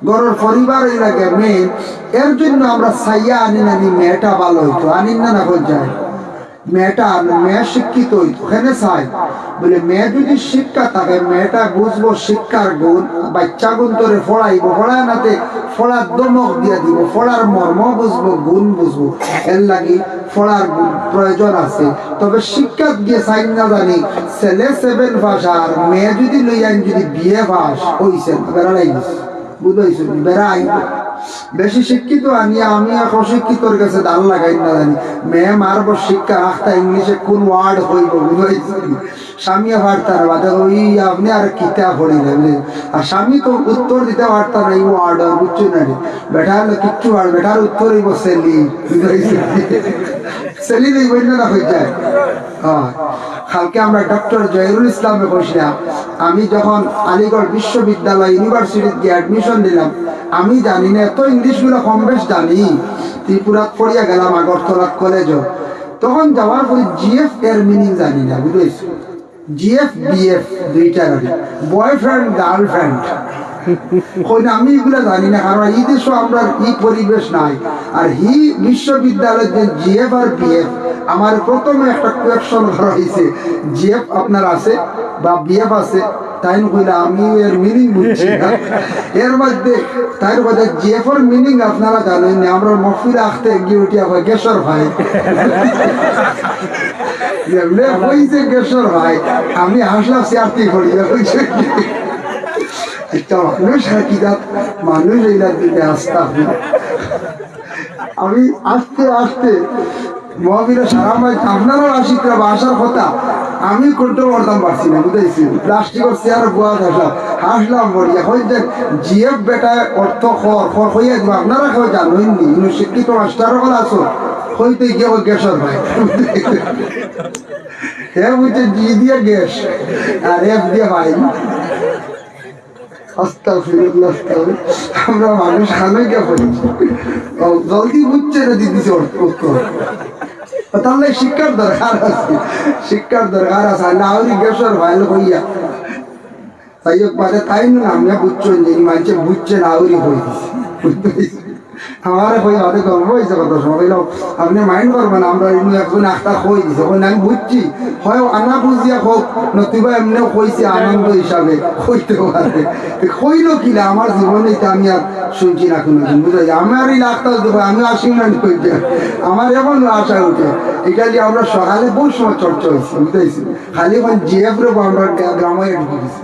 গরুর পরিবার এই লাগে মেয়ে, এর জন্য আমরা সাইয়া আনি না, মেয়েটা ভালো হইতো, আনিন না না যায় মেয়েটা, মেয়ে শিক্ষিত হইতো, ওখানে চাই বলে মেয়ে যদি শিক্ষা থাকে মেয়েটা বুঝবো শিক্ষার গুণ, বাচ্চা গুণ তোরে ফড়াইবো, ফড়ায় নাতে ফড়ার দমক দিয়ে দিব, ফড়ার মর্ম বুঝবো, গুণ বুঝবো, এর লাগি ফড়ার প্রয়োজন আছে। তবে শিক্ষা দিয়ে চাই না জানি ছেলে 7 পাস আর মেয়ে যদি লইয়া যদি বিয়ে পাস হইছে বেড়াই বুঝাইছো, বেড়াই বেশি শিক্ষিত আনিয়া আমি এক অশিক্ষিতর কাছে দাল লাগাই না জানি, মেয়ে মারব শিক্ষা রাখতা ইংলিশে কোন ওয়ার্ড হইব বুঝাইছি, স্বামী পারতার বাদে ওই আপনি আর কিতা পড়িলেন, আর স্বামী তো উত্তর দিতে পারতার এই ওয়ার্ড বুঝছো না রে, বেটার কিচ্ছু আর বেটার উত্তর হইব সেলি, বুঝাইছি সেলি দেখব না হয়ে যায়। কালকে আমরা ডক্টর জহিরুল ইসলামে বসলাম, আমি যখন আলিগড় বিশ্ববিদ্যালয় ইউনিভার্সিটিতে গিয়ে অ্যাডমিশন নিলাম, আমি জানি না এত ইংলিশগুলো কম বেশ জানি, ত্রিপুরাত পড়িয়া গেলাম আগরতলা কলেজও, তখন যাওয়ার পরে জিএফ এর মিনিং জানি না বুঝেছি, জিএফ বিএফ দুইটা বয়ফ্রেন্ড গার্লফ্রেন্ড, আমি এগুলো জানি না, কারণ এই দেশও আমরা এই পরিবেশ নাই। আর হি বিশ্ববিদ্যালয়ের যে জিএফ আর বিএফ, আমার প্রথমে একটা কোয়েকশন করা হয়েছে, জিএফ আপনার আছে বা বিএফ আছে, তাই কইলা আমি এর মিনিং বুঝছি না, এর মধ্যে তাই মধ্যে জিএফ এর মিনিং আপনারা জানেন না, আমরা মফিরে আসতে গিয়ে উঠিয়া হয় গেসর ভাই, হয়েছে গেসর ভাই, আমি হাসলাম সিয়ার্তি করিয়া হয়েছে একটা মানুষ হাকিদাত, মানুষ এইটার দিকে আসতে হবে। আমি আস্তে আস্তে মহাবীরের সারা মাই আপনারও আশিকরা বা আসার কথা, আমি করতে পারতাম পারছি না বুঝাইছি, প্লাস্টিকের চেয়ার বোয়া হাসলাম, হাসলাম বলিয়া হয় যে জিএফ বেটায় অর্থ খর হইয়া দিব, আপনারা কেউ জানেননি, শিক্ষিত মাস্টার হল আসো হইতে গিয়ে গ্যাসর ভাই, হ্যাঁ বুঝছে জি দিয়ে গ্যাস আর এফ দিয়ে ভাই, আমরা মানুষ খানোই কে পড়েছি, জলদি বুঝছে না দিদিছে উত্তর, তাহলে শিক্ষার দরকার আছে, শিক্ষার দরকার আছে, না হলে গ্যাসর ভাইল হইয়া তাই হোক বাদে তাই না, আমি বুঝছো যে মানুষে বুঝছে না হলে হয়ে দিছি, আমার হয়ে অনেক গর্ব হয়েছে কত সময়, আপনি মাইন্ড করবেন আমরা একজন একটা হয়ে দিছে, আমি বুঝছি হয় আনা বুঝিয়া হোক নতুবা এমনিও কইছে আনন্দ হিসাবে হইতে পারে, হইল কিনা আমার জীবনে আমি আর শুনছি না কোনোদিন, বুঝাই আমার এই লাখটা দেবো, আমি আসি না হইতে, আমার এমন আশা উঠে, এটা নিয়ে আমরা সকালে বহু সময় চর্চা হয়েছে বুঝাইছি, খালি এখন জিএফ রে আমরা গ্রামে ঢুকে দিচ্ছি।